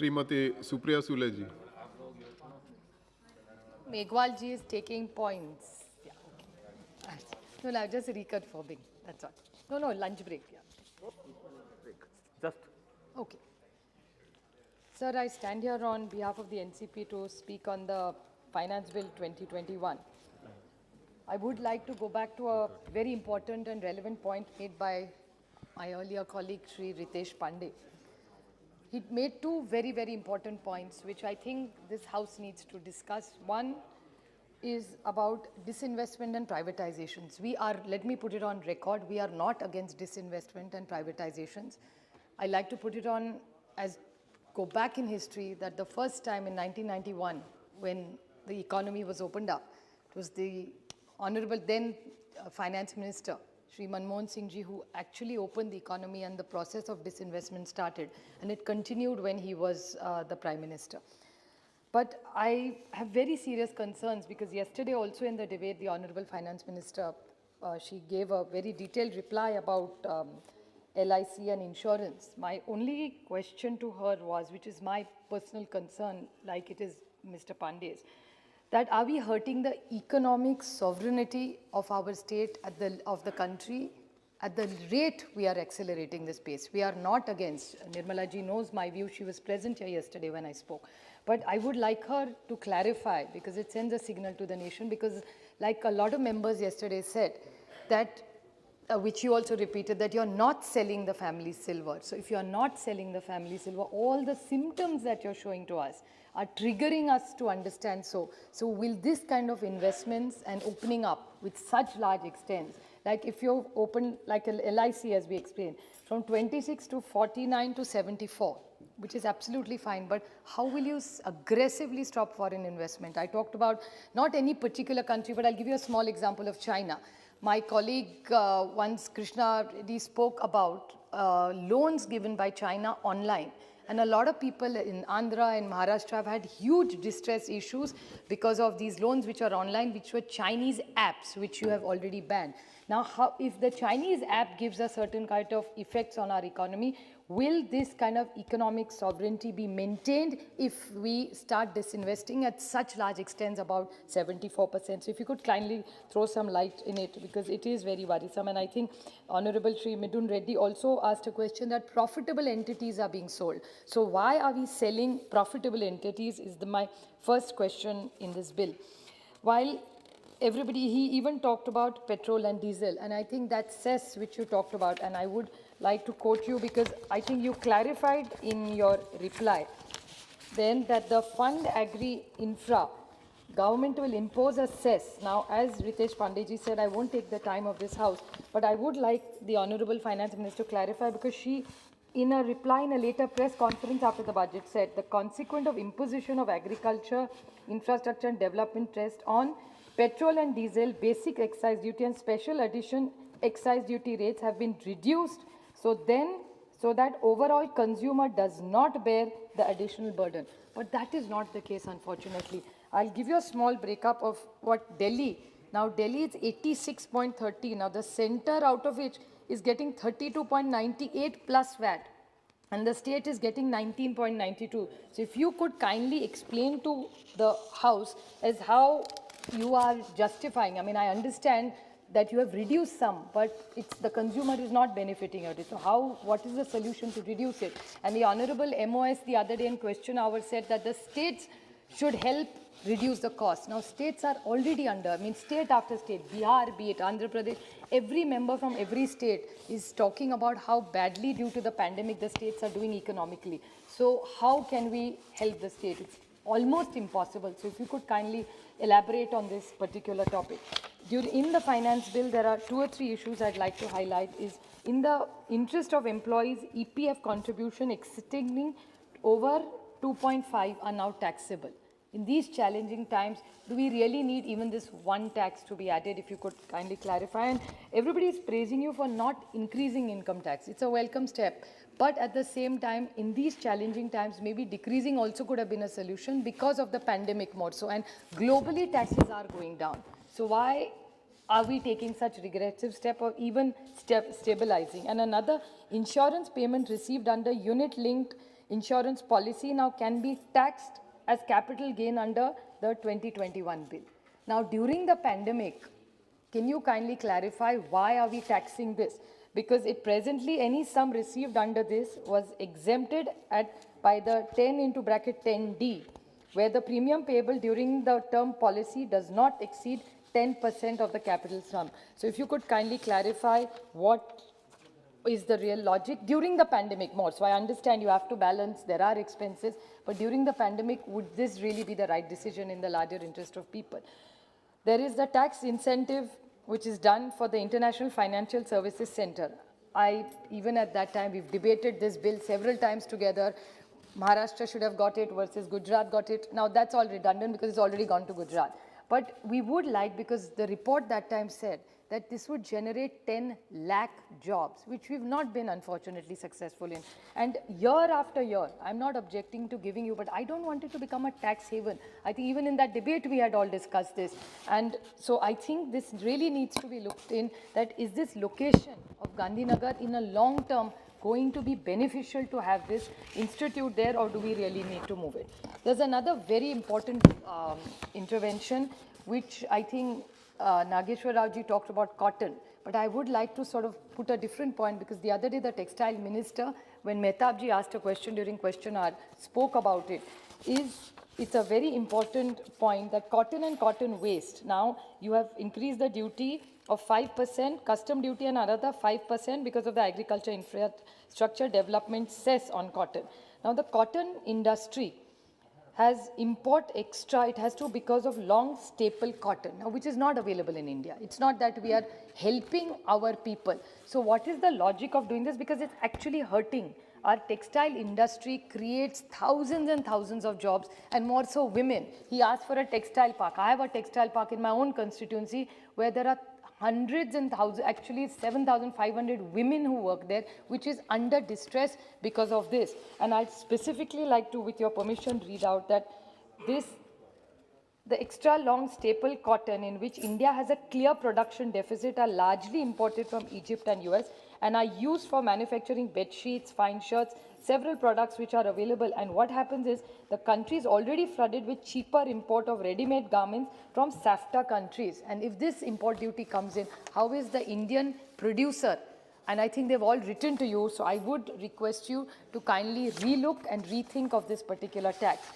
Srimati Supriya Sule ji. Meghwal ji is taking points. Yeah, okay. No, just reconfirming. That's all. No, lunch break. Yeah. Just. Okay. Sir, I stand here on behalf of the NCP to speak on the Finance Bill 2021. I would like to go back to a very important and relevant point made by my earlier colleague, Sri Ritesh Pandey. He made two very, very important points, which I think this House needs to discuss. One is about disinvestment and privatizations. Let me put it on record, we are not against disinvestment and privatizations. I like to put it on go back in history that the first time in 1991, when the economy was opened up, it was the Honorable then Finance Minister, Shri Manmohan Singh ji, who actually opened the economy, and the process of disinvestment started. And it continued when he was the Prime Minister. But I have very serious concerns because yesterday also in the debate, the Honorable Finance Minister, she gave a very detailed reply about LIC and insurance. My only question to her was, which is my personal concern, like it is Mr. Pandey's, that are we hurting the economic sovereignty of our state, of the country, at the rate we are accelerating this pace? We are not against. Nirmala ji knows my view. She was present here yesterday when I spoke. But I would like her to clarify, because it sends a signal to the nation, because like a lot of members yesterday said, that which you also repeated, that you're not selling the family silver. So if you're not selling the family silver, all the symptoms that you're showing to us are triggering us to understand so. So will this kind of investments and opening up with such large extents, like if you open like a LIC as we explained, from 26 to 49 to 74, which is absolutely fine, but how will you aggressively stop foreign investment? I talked about not any particular country, but I'll give you a small example of China. My colleague once, Krishna, he spoke about loans given by China online. And a lot of people in Andhra and Maharashtra have had huge distress issues because of these loans which are online, which were Chinese apps, which you have already banned. Now, if the Chinese app gives a certain kind of effects on our economy, will this kind of economic sovereignty be maintained if we start disinvesting at such large extents, about 74%? So if you could kindly throw some light in it, because it is very worrisome. And I think Honorable Shri Midun Reddy also asked a question that profitable entities are being sold. So why are we selling profitable entities is my first question in this bill. While everybody, he even talked about petrol and diesel, and I think that cess which you talked about, and I would like to quote you because I think you clarified in your reply then that the fund agri infra, government will impose a cess. Now, as Ritesh Pandeyji said, I won't take the time of this House, but I would like the Honorable Finance Minister to clarify, because she, in a reply in a later press conference after the budget, said the consequent of imposition of agriculture, infrastructure and development trust on petrol and diesel, basic excise duty and special addition excise duty rates have been reduced so that overall consumer does not bear the additional burden. But that is not the case, unfortunately. I'll give you a small breakup of what Delhi. Now, Delhi is 86.30. Now, the center out of which is getting 32.98 plus VAT. And the state is getting 19.92. So if you could kindly explain to the House as how you are justifying. I mean, I understand that you have reduced some, but the consumer is not benefiting out of it. So what is the solution to reduce it? And the Honorable MOS the other day in question hour said that the states should help reduce the cost. Now, states are already under, I mean, state after state, Bihar, be it Andhra Pradesh, every member from every state is talking about how badly due to the pandemic the states are doing economically. So how can we help the state? It's almost impossible. So if you could kindly elaborate on this particular topic. In the finance bill, there are 2 or 3 issues I'd like to highlight. Is in the interest of employees, EPF contribution extending over 2.5 are now taxable. In these challenging times, do we really need even this one tax to be added? If you could kindly clarify. And everybody is praising you for not increasing income tax. It's a welcome step. But at the same time, in these challenging times, maybe decreasing also could have been a solution because of the pandemic more so. And globally, taxes are going down. So why are we taking such regressive step or even stabilizing? And another, insurance payment received under unit-linked insurance policy now can be taxed as capital gain under the 2021 bill. Now, during the pandemic, can you kindly clarify why are we taxing this? Because it presently, any sum received under this was exempted by the 10 into bracket 10D, where the premium payable during the term policy does not exceed 10% of the capital sum. So if you could kindly clarify what is the real logic during the pandemic more. So I understand you have to balance, there are expenses, but during the pandemic, would this really be the right decision in the larger interest of people? There is the tax incentive which is done for the International Financial Services Center. Even at that time, we've debated this bill several times together. Maharashtra should have got it versus Gujarat got it. Now that's all redundant because it's already gone to Gujarat. But we would like, because the report that time said that this would generate 10 lakh jobs, which we've not been unfortunately successful in. And year after year, I'm not objecting to giving you, but I don't want it to become a tax haven. I think even in that debate, we had all discussed this. And so I think this really needs to be looked in, that is this location of Gandhinagar in a long term going to be beneficial to have this institute there, or do we really need to move it? There's another very important intervention, which I think Nageshwar Rao ji talked about cotton, but I would like to sort of put a different point, because the other day the textile minister, when Mehtab ji asked a question during question hour, spoke about it. It's a very important point that cotton and cotton waste, now you have increased the duty of 5%, custom duty and another 5% because of the agriculture infrastructure development cess on cotton. Now the cotton industry has import extra, it has to because of long staple cotton, now, which is not available in India. It's not that we are helping our people. So what is the logic of doing this? Because it's actually hurting. Our textile industry creates thousands and thousands of jobs, and more so women. He asked for a textile park. I have a textile park in my own constituency where there are hundreds and thousands, actually 7,500 women who work there, which is under distress because of this. And I'd specifically like to, with your permission, read out that the extra long staple cotton in which India has a clear production deficit are largely imported from Egypt and US and are used for manufacturing bed sheets, fine shirts, several products which are available. And what happens is the country is already flooded with cheaper import of ready-made garments from SAFTA countries. And if this import duty comes in, how is the Indian producer? And I think they've all written to you, so I would request you to kindly relook and rethink of this particular tax.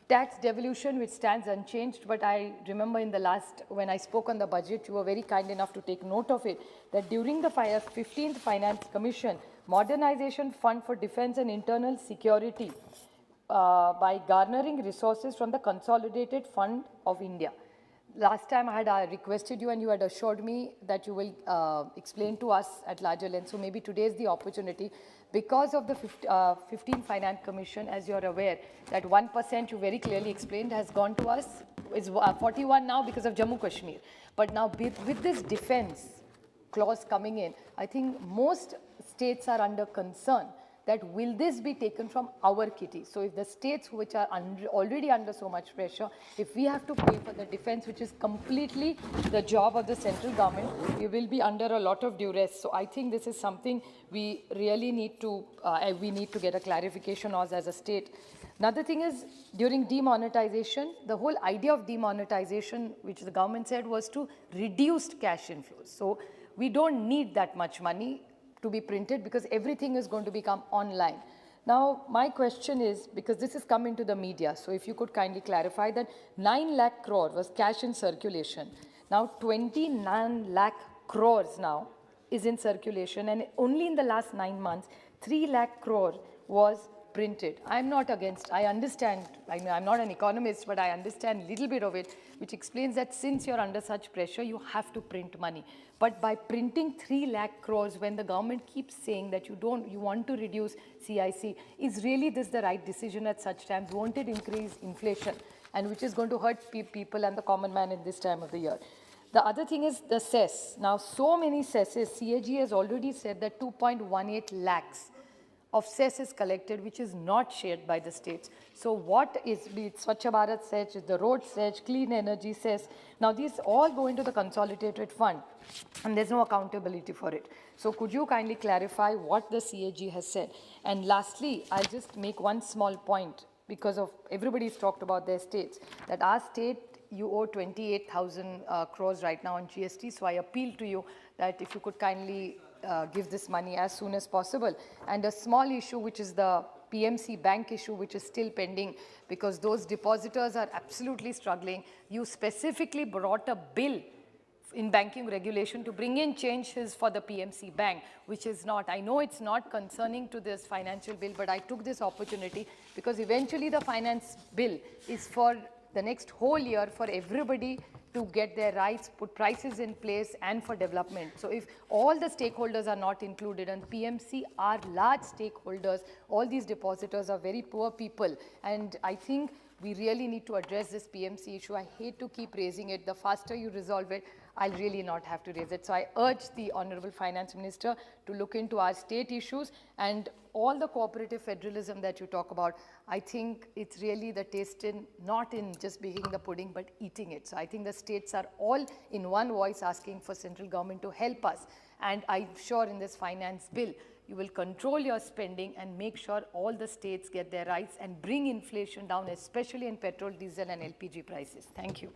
Tax devolution, which stands unchanged, but I remember in the last, when I spoke on the budget, you were very kind enough to take note of it, that during the 15th Finance Commission, Modernization Fund for Defense and Internal Security, by garnering resources from the Consolidated Fund of India. Last time I had requested you and you had assured me that you will explain to us at larger length. So maybe today is the opportunity. Because of the 15th Finance Commission, as you're aware, that 1% you very clearly explained has gone to us, is 41 now because of Jammu Kashmir. But now with this defense clause coming in, I think most states are under concern that will this be taken from our kitty? So if the states which are already under so much pressure, if we have to pay for the defense, which is completely the job of the central government, we will be under a lot of duress. So I think this is something we really need to, get a clarification on as a state. Another thing is, during demonetization, the whole idea of demonetization, which the government said, was to reduce cash inflows. So we don't need that much money to be printed because everything is going to become online. Now, my question is, because this has come into the media, so if you could kindly clarify that 9 lakh crore was cash in circulation. Now, 29 lakh crores now is in circulation, and only in the last 9 months, 3 lakh crore was printed. I'm not against, I understand, I'm not an economist, but I understand a little bit of it, which explains that since you're under such pressure, you have to print money. But by printing 3 lakh crores, when the government keeps saying that you want to reduce CIC, is really this the right decision at such times? Won't it increase inflation? And which is going to hurt people and the common man in this time of the year. The other thing is the cess. Now, so many cesses, CAG has already said that 2.18 lakhs of cess is collected which is not shared by the states. So what is, be it Swachh Bharat cess, the road cess, clean energy cess, now these all go into the consolidated fund and there's no accountability for it. So could you kindly clarify what the CAG has said? And lastly, I'll just make one small point because of everybody's talked about their states, that our state, you owe 28,000 crores right now on GST. So I appeal to you that if you could kindly give this money as soon as possible. And a small issue, which is the PMC bank issue, which is still pending because those depositors are absolutely struggling. You specifically brought a bill in banking regulation to bring in changes for the PMC bank, which is not. I know it's not concerning to this financial bill, but I took this opportunity because eventually the finance bill is for the next whole year for everybody to get their rights, put prices in place and for development. So if all the stakeholders are not included, and PMC are large stakeholders, all these depositors are very poor people, and I think we really need to address this PMC issue. I hate to keep raising it. The faster you resolve it, I'll really not have to raise it. So I urge the Honorable Finance Minister to look into our state issues and all the cooperative federalism that you talk about. I think it's really the taste in, not in just baking the pudding, but eating it. So I think the states are all in one voice asking for central government to help us. And I'm sure in this finance bill, you will control your spending and make sure all the states get their rights and bring inflation down, especially in petrol, diesel and LPG prices. Thank you.